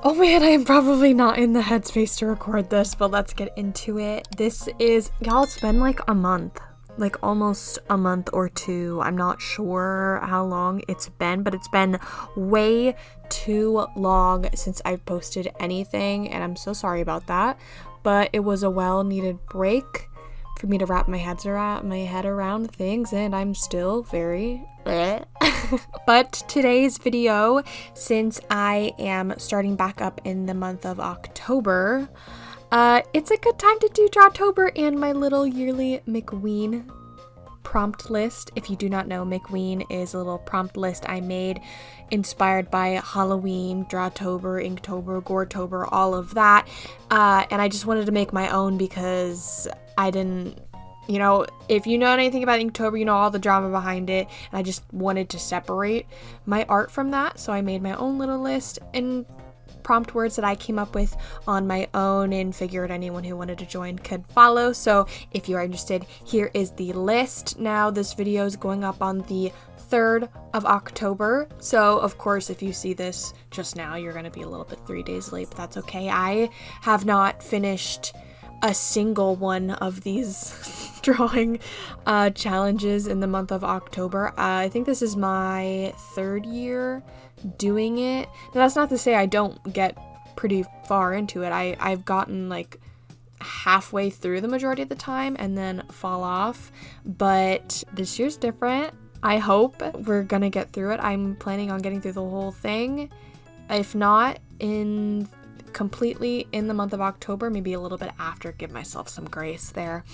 Oh man, I am probably not in the headspace to record this, but let's get into it. This is, y'all, it's been like a month, like almost a month or two. I'm not sure how long it's been, but it's been way too long since I've posted anything, and I'm so sorry about that. But it was a well-needed break for me to wrap my head around things, and I'm still very But today's video, since I am starting back up in the month of October, it's a good time to do Drawtober and my little yearly McKween prompt list. If you do not know, McKween is a little prompt list I made inspired by Halloween, Drawtober, Inktober, Goretober, all of that. And I just wanted to make my own because I didn't, you know, if you know anything about Inktober, you know all the drama behind it, and I just wanted to separate my art from that, so I made my own little list and prompt words that I came up with on my own and figured anyone who wanted to join could follow. So if you are interested, here is the list. Now this video is going up on the 3rd of October, so of course if you see this just now, you're going to be a little bit 3 days late, but that's okay. I have not finished a single one of these drawing challenges in the month of October. I think this is my 3rd year doing it. Now, that's not to say I don't get pretty far into it. I've gotten like halfway through the majority of the time and then fall off, but this year's different. I hope we're gonna get through it. I'm planning on getting through the whole thing. If not completely in the month of October, maybe a little bit after, give myself some grace there.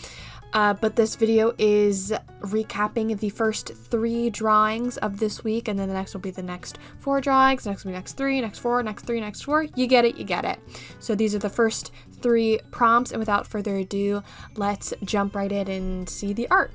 But this video is recapping the first 3 drawings of this week, and then the next will be the next 4 drawings, next will be next 3, next 4, next 3, next 4. You get it. So these are the first 3 prompts, and without further ado, let's jump right in and see the art.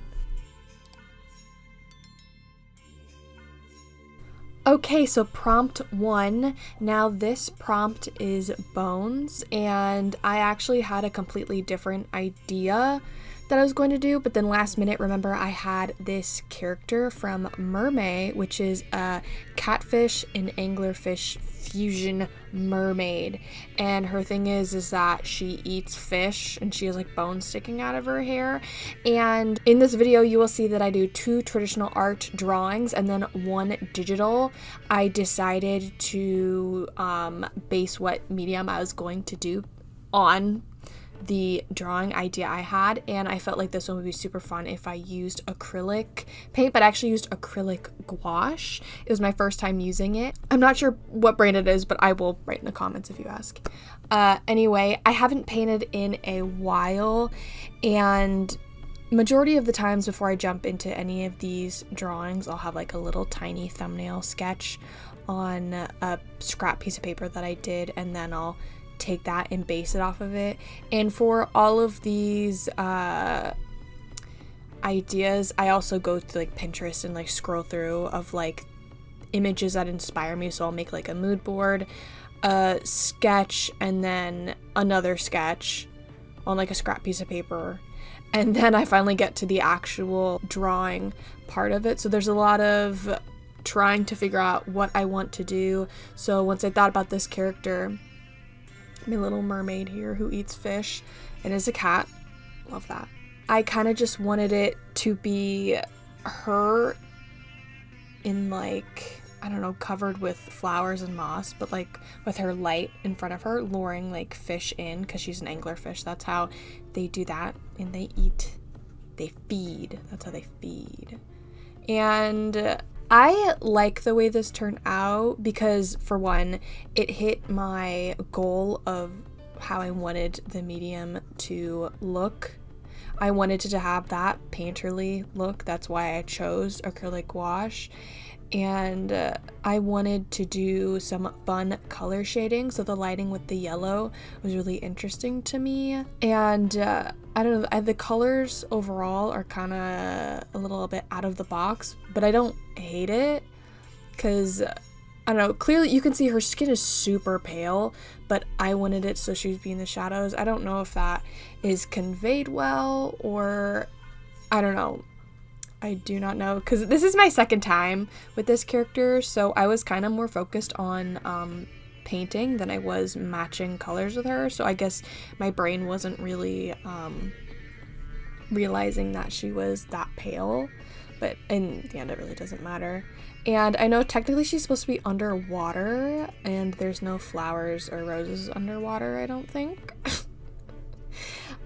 Okay, so prompt 1. Now this prompt is bones, and I actually had a completely different idea that I was going to do, but then last minute, remember, I had this character from Mermaid, which is a catfish and anglerfish fusion mermaid, and her thing is that she eats fish and she has like bones sticking out of her hair. And in this video you will see that I do 2 traditional art drawings and then 1 digital. I decided to base what medium I was going to do on the drawing idea I had, and I felt like this one would be super fun if I used acrylic paint, but I actually used acrylic gouache. It was my first time using it. I'm not sure what brand it is, but I will write in the comments if you ask. Anyway, I haven't painted in a while, and majority of the times before I jump into any of these drawings, I'll have like a little tiny thumbnail sketch on a scrap piece of paper that I did, and then I'll take that and base it off of it. And for all of these ideas, I also go to like Pinterest and like scroll through of like images that inspire me. So I'll make like a mood board, a sketch, and then another sketch on like a scrap piece of paper, and then I finally get to the actual drawing part of it. So there's a lot of trying to figure out what I want to do. So once I thought about this character, my little mermaid here who eats fish and is a cat, love that, I kind of just wanted it to be her in like, I don't know, covered with flowers and moss, but like with her light in front of her luring like fish in, because she's an anglerfish. That's how they do that, and they feed. That's how they feed. And I like the way this turned out because, for one, it hit my goal of how I wanted the medium to look. I wanted it to have that painterly look. That's why I chose acrylic gouache. And I wanted to do some fun color shading, so the lighting with the yellow was really interesting to me. And I don't know, the colors overall are kind of a little bit out of the box, but I don't hate it because, I don't know, clearly you can see her skin is super pale, but I wanted it so she would be in the shadows. I don't know if that is conveyed well, or I don't know. I do not know, because this is my second time with this character, so I was kind of more focused on painting than I was matching colors with her. So I guess my brain wasn't really realizing that she was that pale, but in the end it really doesn't matter. And I know technically she's supposed to be underwater, and there's no flowers or roses underwater, I don't think.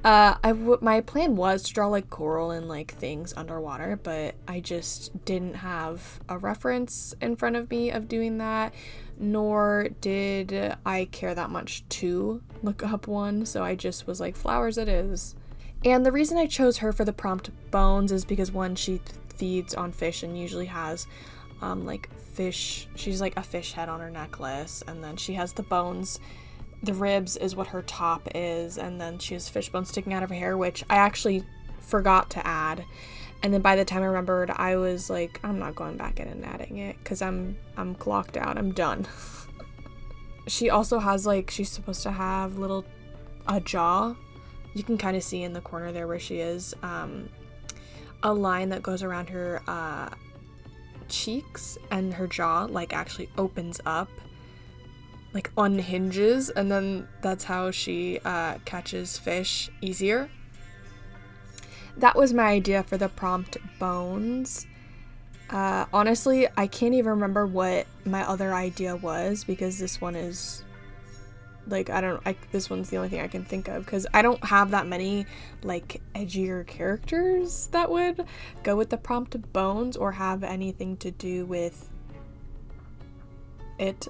My plan was to draw like coral and like things underwater, but I just didn't have a reference in front of me of doing that, nor did I care that much to look up one, so I just was like, flowers it is. And the reason I chose her for the prompt bones is because, one, she feeds on fish and usually has like fish, she's like a fish head on her necklace, and then she has the bones. The ribs is what her top is, and then she has fish bones sticking out of her hair, which I actually forgot to add. And then by the time I remembered, I was like, I'm not going back in and adding it because I'm clocked out. I'm done. She also has like, she's supposed to have a jaw. You can kind of see in the corner there where she is, a line that goes around her cheeks, and her jaw like actually opens up, like unhinges, and then that's how she catches fish easier. That was my idea for the prompt bones. Honestly, I can't even remember what my other idea was, because this one is like, this one's the only thing I can think of, because I don't have that many like edgier characters that would go with the prompt bones or have anything to do with it.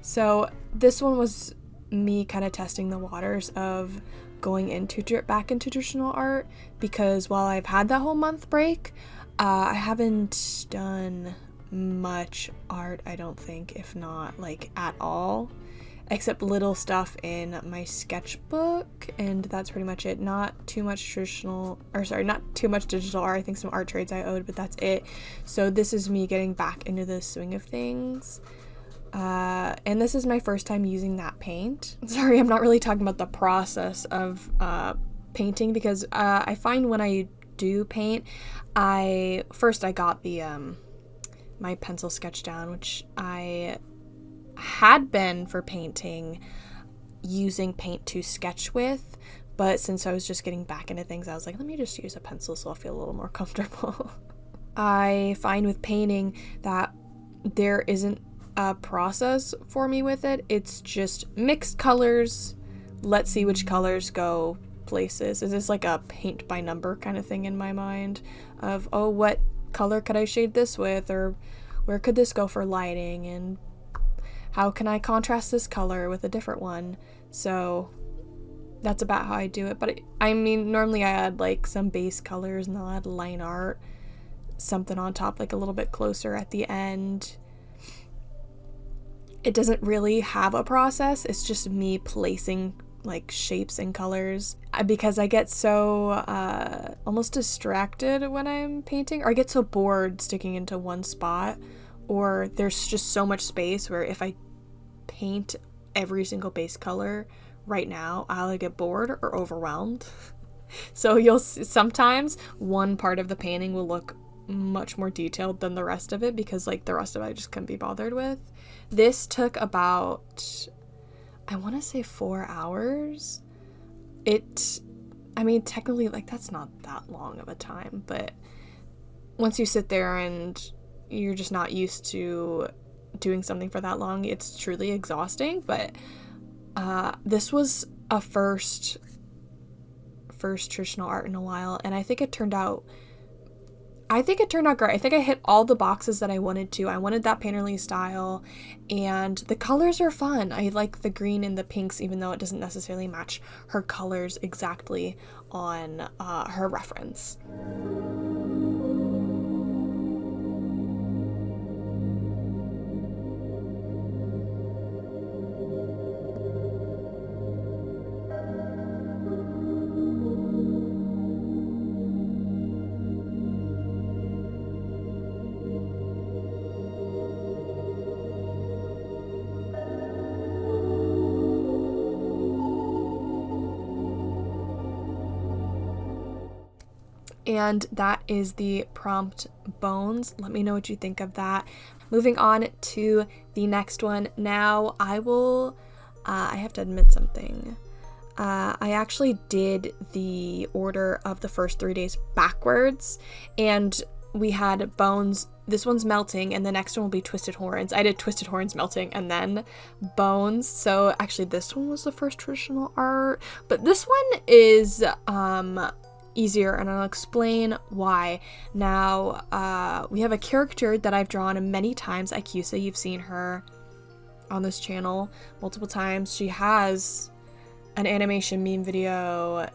So this one was me kind of testing the waters of going back into traditional art, because while I've had that whole month break, I haven't done much art, I don't think, if not like at all, except little stuff in my sketchbook, and that's pretty much it. Not too much digital art. I think some art trades I owed, but that's it. So this is me getting back into the swing of things. And this is my first time using that paint. Sorry, I'm not really talking about the process of painting, because I find when I do paint, I got the my pencil sketch down, which I had been for painting using paint to sketch with, but since I was just getting back into things, I was like, let me just use a pencil so I'll feel a little more comfortable. I find with painting that there isn't a process for me with it. It's just mixed colors. Let's see which colors go places. Is this like a paint by number kind of thing in my mind of, oh, what color could I shade this with, or where could this go for lighting, and how can I contrast this color with a different one? So that's about how I do it. But I mean, normally I add like some base colors, and I'll add Lineart, something on top like a little bit closer at the end. It doesn't really have a process. It's just me placing like shapes and colors, because I get so almost distracted when I'm painting, or I get so bored sticking into one spot, or there's just so much space where if I paint every single base color right now, I'll get bored or overwhelmed. So you'll see, sometimes one part of the painting will look much more detailed than the rest of it, because like the rest of it I just couldn't be bothered with. This took about, I want to say 4 hours. I mean, technically, like, that's not that long of a time, but once you sit there and you're just not used to doing something for that long, it's truly exhausting. But this was a first traditional art in a while, and I think it turned out great. I think I hit all the boxes that I wanted to. I wanted that painterly style, and the colors are fun. I like the green and the pinks, even though it doesn't necessarily match her colors exactly on her reference. And that is the prompt bones. Let me know what you think of that. moving on to the next one. Now I have to admit something. I actually did the order of the first 3 days backwards, and we had Bones. This one's melting, and the next one will be Twisted Horns. I did Twisted Horns melting and then Bones. So actually this one was the first traditional art, but this one is easier, and I'll explain why. Now, we have a character that I've drawn many times, Ikusa. You've seen her on this channel multiple times. She has an animation meme video.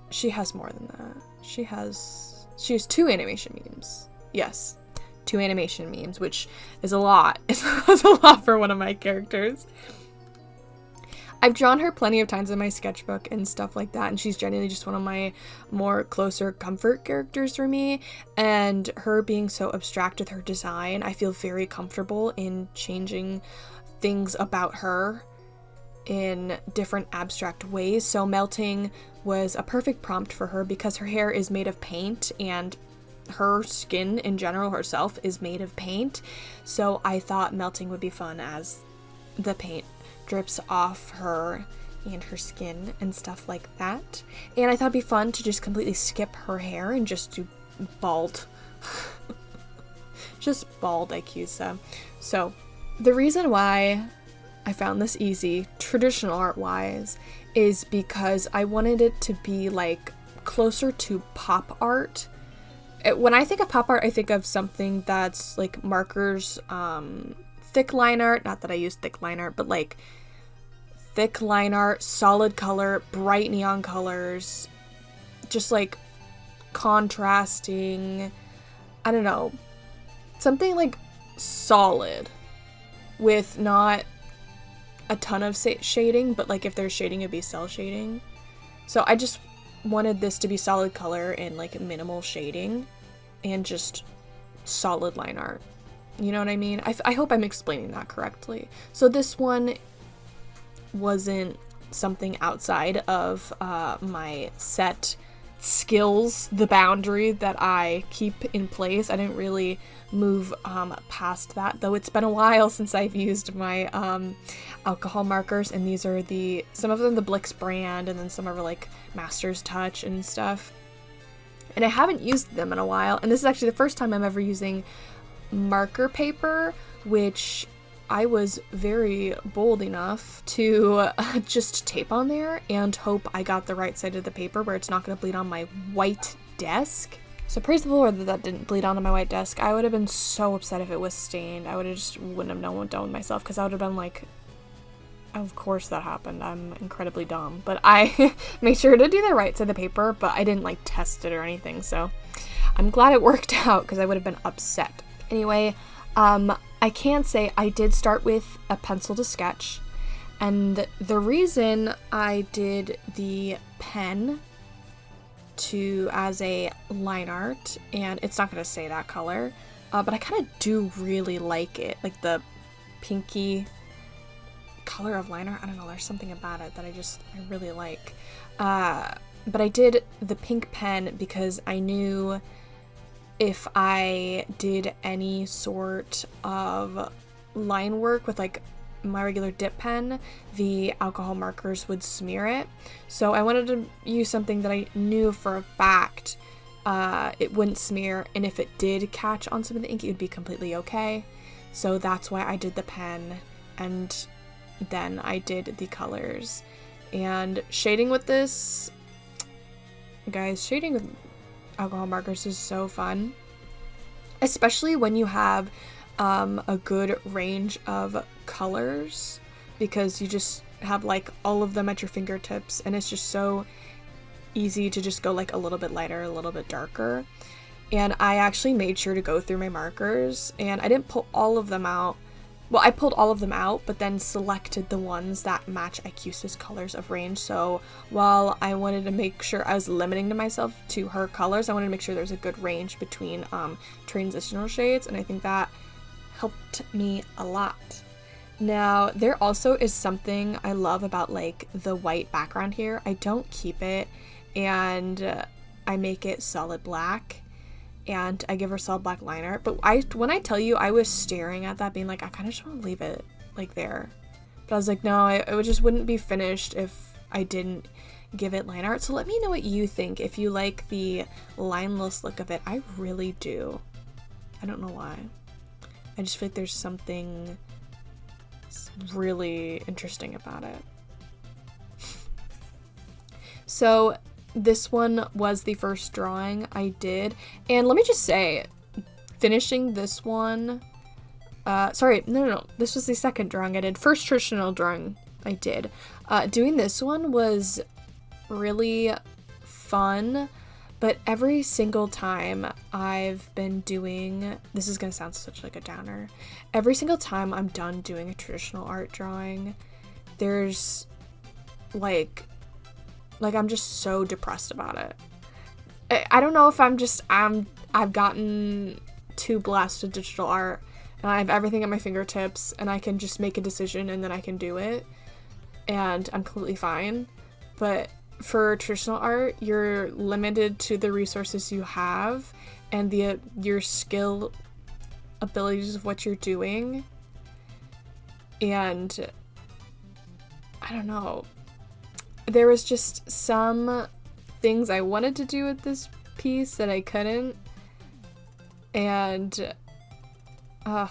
She has more than that. She has 2 animation memes. Yes, 2 animation memes, which is a lot. It's a lot for one of my characters. I've drawn her plenty of times in my sketchbook and stuff like that, and she's genuinely just one of my more closer comfort characters for me, and her being so abstract with her design, I feel very comfortable in changing things about her in different abstract ways. So melting was a perfect prompt for her because her hair is made of paint, and her skin in general herself is made of paint, so I thought melting would be fun as the paint drips off her and her skin and stuff like that. And I thought it'd be fun to just completely skip her hair and just do bald. Just bald Ikusa. So the reason why I found this easy, traditional art wise, is because I wanted it to be like closer to pop art. When I think of pop art, I think of something that's like markers, thick line art, not that I use thick line art, but like thick line art, solid color, bright neon colors, just like contrasting, I don't know, something like solid with not a ton of shading, but like if there's shading, it'd be cell shading. So I just wanted this to be solid color and like minimal shading and just solid line art. You know what I mean? I hope I'm explaining that correctly. So this one wasn't something outside of my set skills, the boundary that I keep in place. I didn't really move past that, though it's been a while since I've used my alcohol markers, and these are some of them the Blix brand, and then some are like Master's Touch and stuff. And I haven't used them in a while, and this is actually the first time I'm ever using marker paper, which I was very bold enough to just tape on there and hope I got the right side of the paper where it's not going to bleed on my white desk. So praise the Lord that that didn't bleed onto my white desk. I would have been so upset if it was stained. I would have just wouldn't have known what done with myself, because I would have been like, of course that happened. I'm incredibly dumb. But I made sure to do the right side of the paper, but I didn't like test it or anything. So I'm glad it worked out, because I would have been upset. Anyway, I can say I did start with a pencil to sketch, and the reason I did the pen as a line art, and it's not going to say that color, but I kind of do really like it, like the pinky color of line art. I don't know, there's something about it that I really like. But I did the pink pen because I knew if I did any sort of line work with like my regular dip pen, the alcohol markers would smear it. So I wanted to use something that I knew for a fact it wouldn't smear, and if it did catch on some of the ink, it would be completely okay. So that's why I did the pen, and then I did the colors. And shading with this, guys, shading with alcohol markers is so fun, especially when you have a good range of colors, because you just have like all of them at your fingertips, and it's just so easy to just go like a little bit lighter, a little bit darker. And I actually made sure to go through my markers, and I didn't pull all of them out. Well, I pulled all of them out, but then selected the ones that match Ikusa's colors of range. So while I wanted to make sure I was limiting to myself to her colors, I wanted to make sure there's a good range between transitional shades, and I think that helped me a lot. Now, there also is something I love about like the white background here. I don't keep it, and I make it solid black. and I give her solid black line art. But when I tell you, I was staring at that being like, I kind of just want to leave it like there. But I was like, no, it just wouldn't be finished if I didn't give it line art. So let me know what you think, if you like the lineless look of it. I really do. I don't know why. I just feel like there's something really interesting about it. So this one was the first drawing I did, and let me just say, finishing this one, no, this was the second drawing I did. First traditional drawing I did. Doing this one was really fun, but every single time I've been doing, this is gonna sound such like a downer, every single time I'm done doing a traditional art drawing, there's like I'm just so depressed about it. I don't know if I've gotten too blessed with digital art, and I have everything at my fingertips, and I can just make a decision and then I can do it, and I'm completely fine. But for traditional art, you're limited to the resources you have and your skill abilities of what you're doing. And I don't know. There was just some things I wanted to do with this piece that I couldn't. And I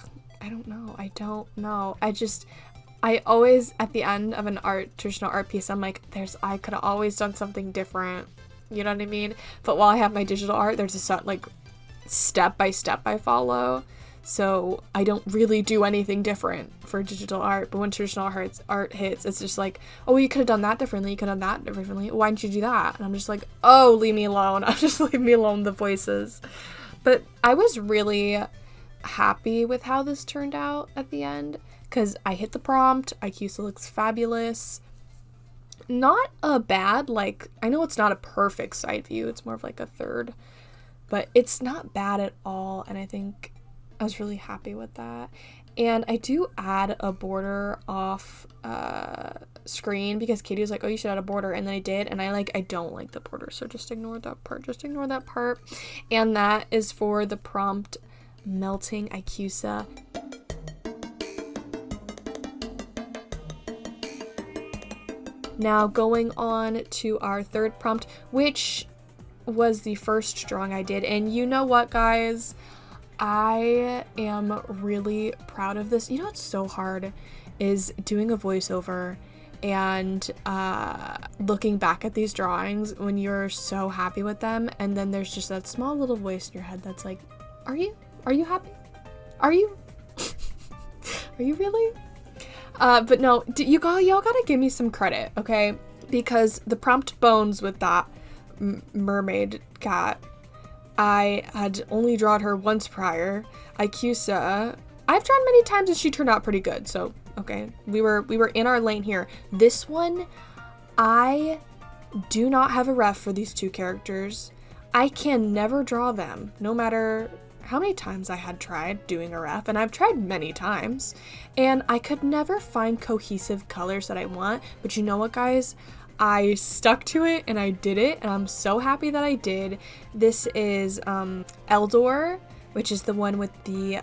don't know. I always, at the end of an traditional art piece, I'm like, I could have always done something different. You know what I mean? But while I have my digital art, there's a set, like, step by step I follow. So I don't really do anything different for digital art. But when traditional art hits, it's just like, oh, you could have done that differently. You could have done that differently. Why didn't you do that? And I'm just like, oh, leave me alone. Just leave me alone, the voices. But I was really happy with how this turned out at the end, because I hit the prompt. IQsa looks fabulous. Not a bad, like, I know it's not a perfect side view. It's more of like a third. But it's not bad at all. And I think I was really happy with that. And I do add a border off screen because Katie was like, oh, you should add a border. And then I did. And I don't like the border. So just ignore that part. And that is for the prompt Melting IQsa. Now going on to our third prompt, which was the first drawing I did. And you know what, guys? I am really proud of this. You know what's so hard is doing a voiceover and looking back at these drawings when you're so happy with them, and then there's just that small little voice in your head that's like, are you happy? Are you? Are you really? But no, y'all gotta give me some credit, okay? Because the prompt Bones with that mermaid cat, I had only drawn her once prior. IQsa, I've drawn many times and she turned out pretty good. So, okay, we were in our lane here. This one, I do not have a ref for these two characters. I can never draw them, no matter how many times I had tried doing a ref, and I've tried many times, and I could never find cohesive colors that I want. But you know what, guys? I stuck to it and I did it, and I'm so happy that I did. This is Eldor, which is the one with the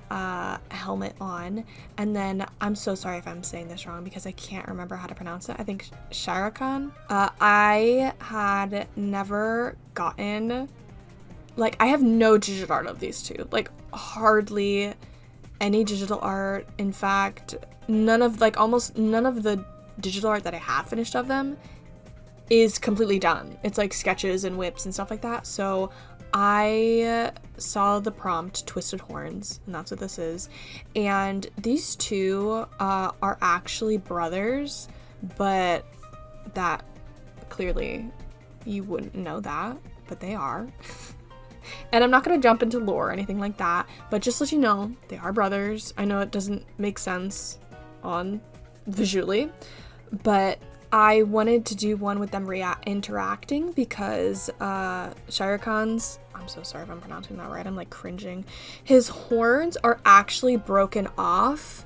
helmet on, and then I'm so sorry if I'm saying this wrong because I can't remember how to pronounce it. I think Shirakan. I had never gotten, like, I have no digital art of these two, like hardly any digital art. In fact, almost none of the digital art that I have finished of them is completely done. It's like sketches and whips and stuff like that. So I saw the prompt Twisted Horns, and that's what this is. And these two are actually brothers, but that clearly you wouldn't know that, but they are. And I'm not going to jump into lore or anything like that, but just let you know, they are brothers. I know it doesn't make sense on visually, but I wanted to do one with them interacting because Shirakan's, I'm so sorry if I'm pronouncing that right, I'm like cringing. His horns are actually broken off,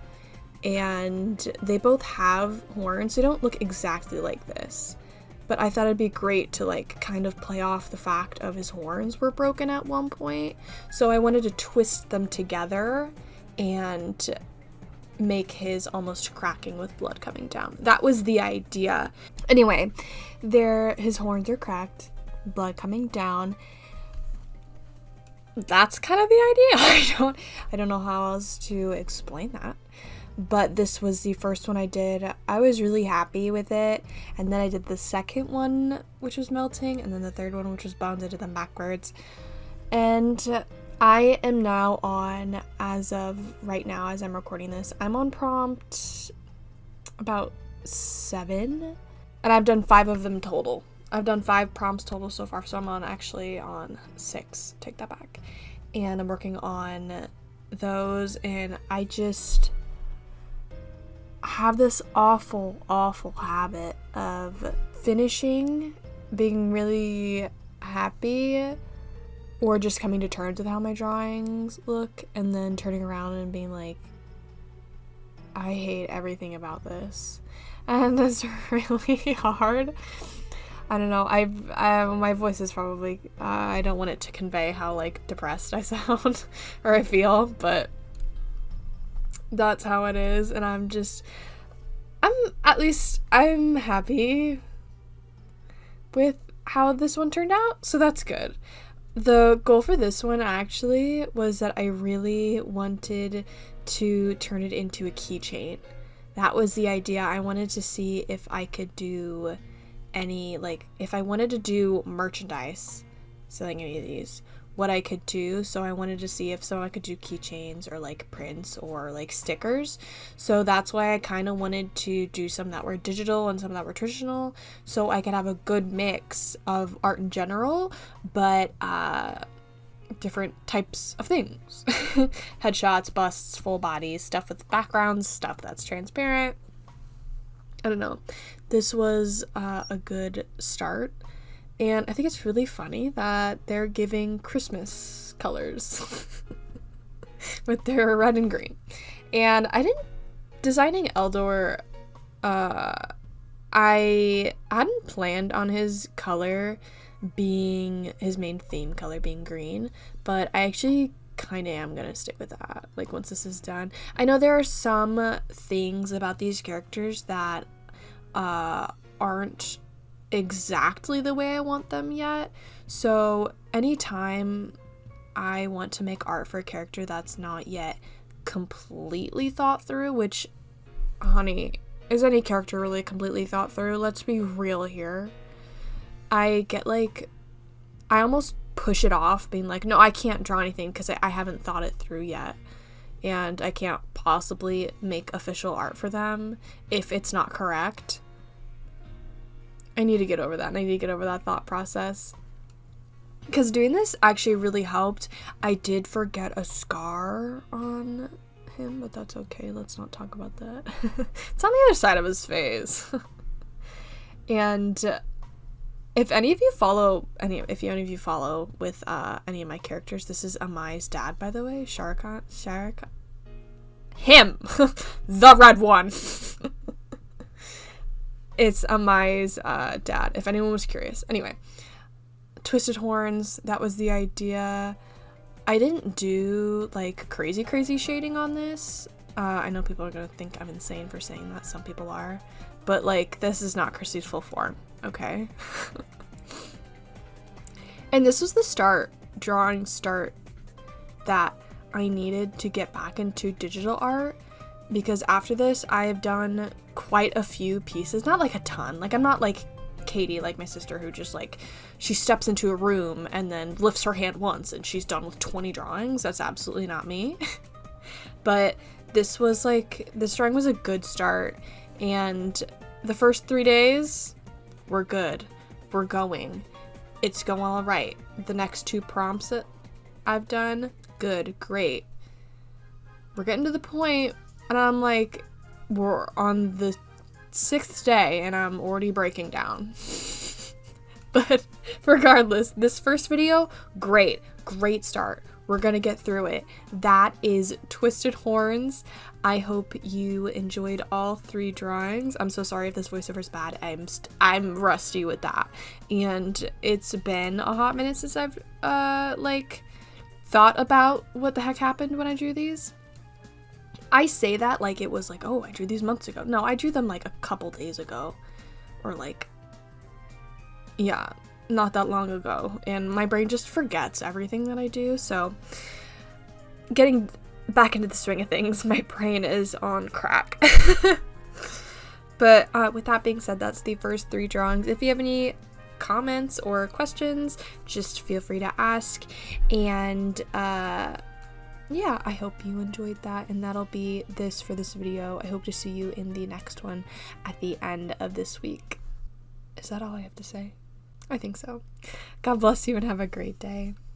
and they both have horns. They don't look exactly like this, but I thought it'd be great to like kind of play off the fact of his horns were broken at one point. So I wanted to twist them together and make his almost cracking with blood coming down. That was the idea. Anyway, his horns are cracked, blood coming down. That's kind of the idea. I don't know how else to explain that. But this was the first one I did. I was really happy with it. And then I did the second one, which was melting, and then the third one, which was bones. I did them backwards. And I am now on, as of right now, as I'm recording this, I'm on prompt about 7. And I've done 5 of them total. I've done 5 prompts total so far, so I'm actually on 6. Take that back. And I'm working on those, and I just have this awful habit of finishing, being really happy, or just coming to terms with how my drawings look, and then turning around and being like, I hate everything about this. And it's really hard. I don't know, my voice is probably, I don't want it to convey how, like, depressed I sound, or I feel, but that's how it is, and I'm happy with how this one turned out, so that's good. The goal for this one, actually, was that I really wanted to turn it into a keychain. That was the idea. I wanted to see if I could do any, like, if I wanted to do merchandise selling any of these, what I could do. So I wanted to see if someone could do keychains or like prints or like stickers. So that's why I kind of wanted to do some that were digital and some that were traditional, so I could have a good mix of art in general, but different types of things. Headshots, busts, full bodies, stuff with backgrounds, stuff that's transparent. I don't know. This was a good start, and I think it's really funny that they're giving Christmas colors with their red and green. And designing Eldor, I hadn't planned on his color being, his main theme color being green, but I actually kind of am gonna stick with that, like, once this is done. I know there are some things about these characters that aren't exactly the way I want them yet, so anytime I want to make art for a character that's not yet completely thought through, which, honey, is any character really completely thought through? Let's be real here. I get like, I almost push it off, being like, no, I can't draw anything because I haven't thought it through yet, and I can't possibly make official art for them if it's not correct. I need to get over that, and I need to get over that thought process, because doing this actually really helped. I did forget a scar on him, but that's okay, let's not talk about that. It's on the other side of his face. And if any of you follow with any of my characters, this is Amai's dad, by the way. Shark. Him! The red one! It's Amai's dad, if anyone was curious. Anyway, twisted horns, that was the idea. I didn't do, like, crazy shading on this. I know people are gonna think I'm insane for saying that. Some people are. But, like, this is not Chrissy's full form. Okay. And this was the drawing start that I needed to get back into digital art, because after this I have done quite a few pieces, not like a ton, like I'm not like Katie, like my sister, who just like, she steps into a room and then lifts her hand once and she's done with 20 drawings. That's absolutely not me. But this was like, this drawing was a good start, and the first 3 days we're good. We're going. It's going all right. The next 2 prompts that I've done, good, great. We're getting to the point, and I'm like, we're on the 6th day, and I'm already breaking down. But regardless, this first video, great start. We're gonna get through it. That is Twisted Horns. I hope you enjoyed all 3 drawings. I'm so sorry if this voiceover is bad. I'm rusty with that. And it's been a hot minute since I've like thought about what the heck happened when I drew these. I say that like it was like, oh, I drew these months ago. No, I drew them like a couple days ago. Or like, yeah, not that long ago. And my brain just forgets everything that I do. So getting back into the swing of things, my brain is on crack. But with that being said, that's the first 3 drawings. If you have any comments or questions, just feel free to ask. And yeah, I hope you enjoyed that, and that'll be this for this video. I hope to see you in the next one at the end of this week. Is that all I have to say? I think so. God bless you and have a great day.